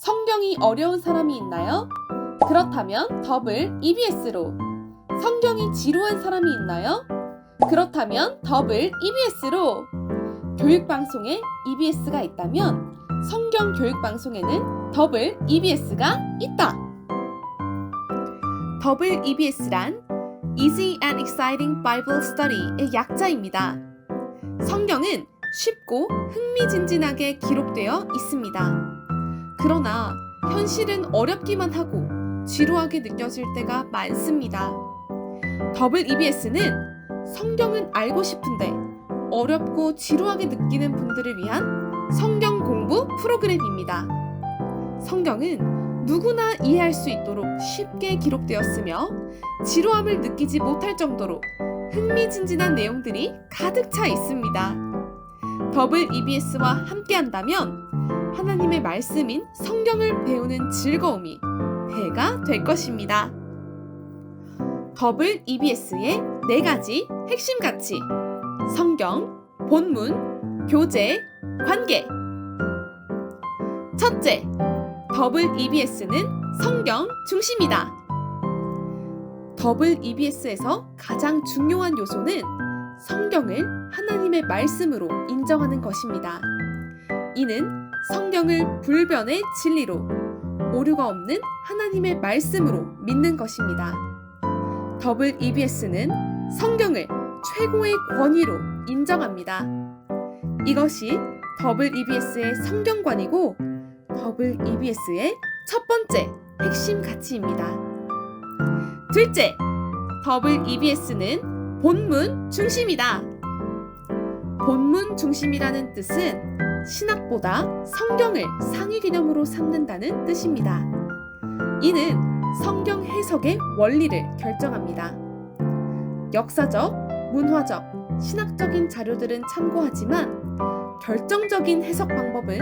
성경이 어려운 사람이 있나요? 그렇다면 더블 EBS로. 성경이 지루한 사람이 있나요? 그렇다면 더블 EBS로. 교육방송에 EBS가 있다면 성경 교육방송에는 더블 EBS가 있다. 더블 EBS란 Easy and Exciting Bible Study의 약자입니다. 성경은 쉽고 흥미진진하게 기록되어 있습니다. 그러나 현실은 어렵기만 하고 지루하게 느껴질 때가 많습니다. 더블 EBS는 성경은 알고 싶은데 어렵고 지루하게 느끼는 분들을 위한 성경 공부 프로그램입니다. 성경은 누구나 이해할 수 있도록 쉽게 기록되었으며 지루함을 느끼지 못할 정도로 흥미진진한 내용들이 가득 차 있습니다. 더블 EBS와 함께한다면 하나님의 말씀인 성경을 배우는 즐거움이 배가 될 것입니다. 더블 EBS의 4가지 핵심 가치: 성경, 본문, 교재, 관계. 첫째, 더블 EBS는 성경 중심이다. 더블 EBS에서 가장 중요한 요소는 성경을 하나님의 말씀으로 인정하는 것입니다. 이는 성경을 불변의 진리로, 오류가 없는 하나님의 말씀으로 믿는 것입니다. 더블 EBS는 성경을 최고의 권위로 인정합니다. 이것이 더블 EBS의 성경관이고 더블 EBS의 첫 번째 핵심 가치입니다. 둘째, 더블 EBS는 본문 중심이다. 본문 중심이라는 뜻은 신학보다 성경을 상위 개념으로 삼는다는 뜻입니다. 이는 성경 해석의 원리를 결정합니다. 역사적, 문화적, 신학적인 자료들은 참고하지만 결정적인 해석 방법은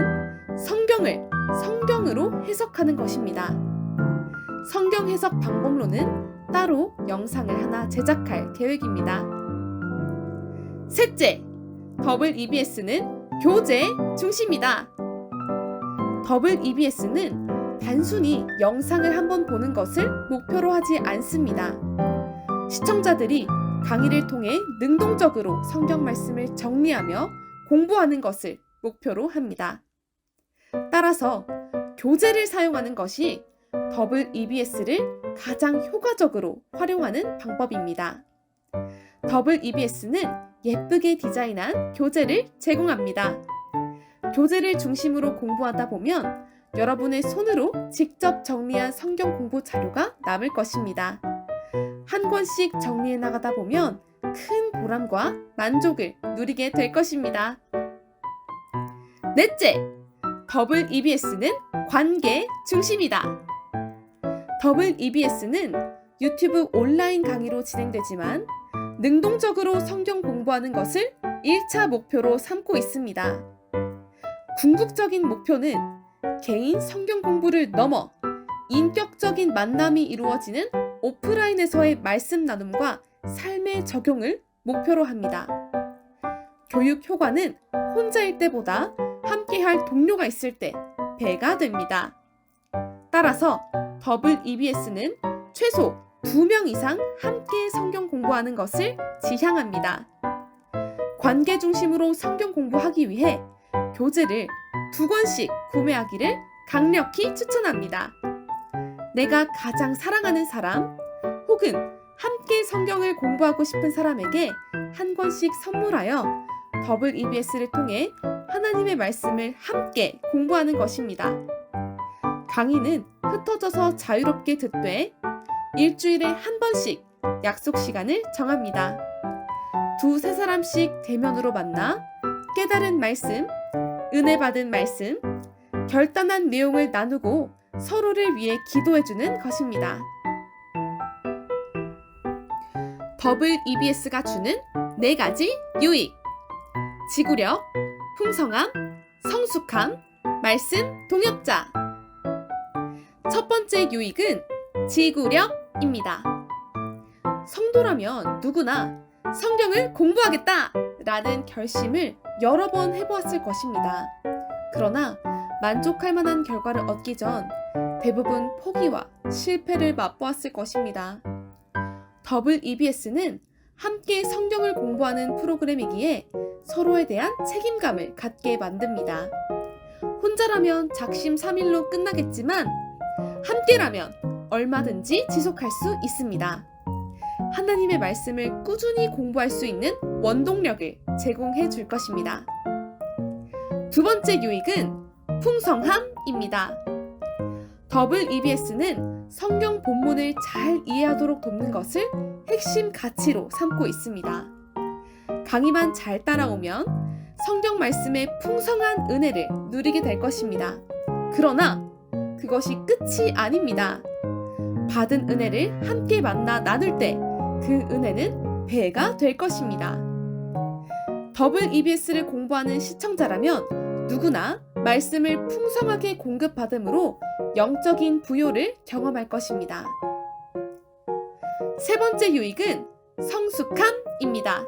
성경을 성경으로 해석하는 것입니다. 성경 해석 방법론은 따로 영상을 하나 제작할 계획입니다. 셋째, 더블 EBS는 교재 중심이다. 더블 EBS는 단순히 영상을 한번 보는 것을 목표로 하지 않습니다. 시청자들이 강의를 통해 능동적으로 성경 말씀을 정리하며 공부하는 것을 목표로 합니다. 따라서 교재를 사용하는 것이 더블 EBS를 가장 효과적으로 활용하는 방법입니다. 더블 EBS는 예쁘게 디자인한 교재를 제공합니다. 교재를 중심으로 공부하다 보면 여러분의 손으로 직접 정리한 성경 공부 자료가 남을 것입니다. 한 권씩 정리해 나가다 보면 큰 보람과 만족을 누리게 될 것입니다. 넷째, 더블 EBS는 관계 중심이다. 더블 EBS는 유튜브 온라인 강의로 진행되지만 능동적으로 성경 공부하는 것을 1차 목표로 삼고 있습니다. 궁극적인 목표는 개인 성경 공부를 넘어 인격적인 만남이 이루어지는 오프라인에서의 말씀 나눔과 삶의 적용을 목표로 합니다. 교육 효과는 혼자일 때보다 함께할 동료가 있을 때 배가 됩니다. 따라서 더블 EBS는 최소 2명 이상 함께 성경 공부하는 것을 지향합니다. 관계 중심으로 성경 공부하기 위해 교재를 2권씩 구매하기를 강력히 추천합니다. 내가 가장 사랑하는 사람 혹은 함께 성경을 공부하고 싶은 사람에게 한 권씩 선물하여 더블 EBS를 통해 하나님의 말씀을 함께 공부하는 것입니다. 강의는 흩어져서 자유롭게 듣되 일주일에 한 번씩 약속 시간을 정합니다. 2-3사람씩 대면으로 만나 깨달은 말씀, 은혜 받은 말씀, 결단한 내용을 나누고 서로를 위해 기도해주는 것입니다. 더블 EBS가 주는 4가지 유익: 지구력, 풍성함, 성숙함, 말씀 동역자. 첫 번째 유익은 지구력입니다. 성도라면 누구나 성경을 공부하겠다 라는 결심을 여러 번 해보았을 것입니다. 그러나 만족할 만한 결과를 얻기 전 대부분 포기와 실패를 맛보았을 것입니다. 더블 EBS는 함께 성경을 공부하는 프로그램이기에 서로에 대한 책임감을 갖게 만듭니다. 혼자라면 작심삼일로 끝나겠지만 함께라면 얼마든지 지속할 수 있습니다. 하나님의 말씀을 꾸준히 공부할 수 있는 원동력을 제공해 줄 것입니다. 두 번째 유익은 풍성함입니다. 더블 EBS는 성경 본문을 잘 이해하도록 돕는 것을 핵심 가치로 삼고 있습니다. 강의만 잘 따라오면 성경 말씀의 풍성한 은혜를 누리게 될 것입니다. 그러나 그것이 끝이 아닙니다. 받은 은혜를 함께 만나 나눌 때 그 은혜는 배가 될 것입니다. 더블 EBS를 공부하는 시청자라면 누구나 말씀을 풍성하게 공급받음으로 영적인 부요를 경험할 것입니다. 세 번째 유익은 성숙함입니다.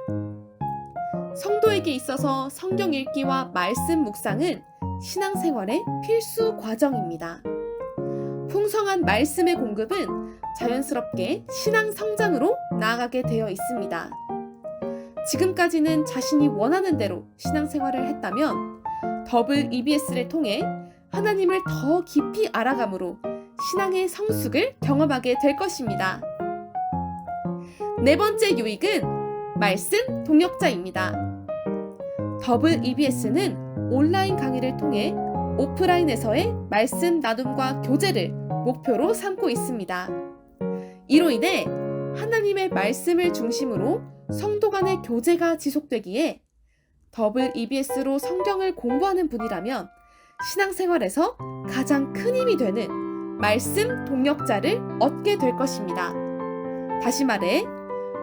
성도에게 있어서 성경 읽기와 말씀 묵상은 신앙생활의 필수 과정입니다. 풍성한 말씀의 공급은 자연스럽게 신앙 성장으로 나아가게 되어 있습니다. 지금까지는 자신이 원하는 대로 신앙생활을 했다면 더블 EBS를 통해 하나님을 더 깊이 알아감으로 신앙의 성숙을 경험하게 될 것입니다. 네 번째 유익은 말씀 동역자입니다. 더블 EBS는 온라인 강의를 통해 오프라인에서의 말씀 나눔과 교제를 목표로 삼고 있습니다. 이로 인해 하나님의 말씀을 중심으로 성도 간의 교제가 지속되기에 더블 EBS로 성경을 공부하는 분이라면 신앙생활에서 가장 큰 힘이 되는 말씀 동역자를 얻게 될 것입니다. 다시 말해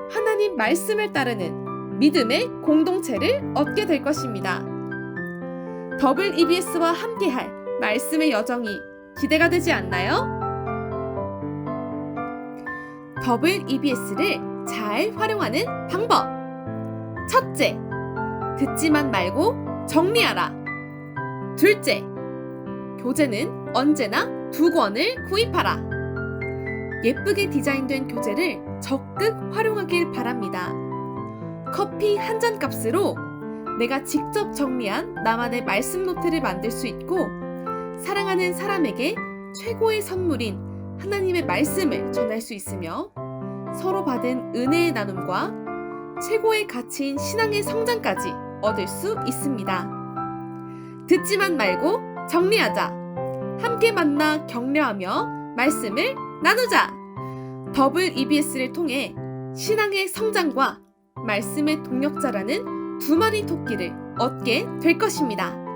하나님 말씀을 따르는 믿음의 공동체를 얻게 될 것입니다. 더블 EBS와 함께할 말씀의 여정이 기대가 되지 않나요? 더블 EBS를 잘 활용하는 방법. 첫째, 듣지만 말고 정리하라. 둘째, 교재는 언제나 2권을 구입하라. 예쁘게 디자인된 교재를 적극 활용하길 바랍니다. 커피 한 잔 값으로 내가 직접 정리한 나만의 말씀 노트를 만들 수 있고 사랑하는 사람에게 최고의 선물인 하나님의 말씀을 전할 수 있으며 서로 받은 은혜의 나눔과 최고의 가치인 신앙의 성장까지 얻을 수 있습니다. 듣지만 말고 정리하자. 함께 만나 격려하며 말씀을 나누자. 더블 EBS를 통해 신앙의 성장과 말씀의 동역자라는 두 마리 토끼를 얻게 될 것입니다.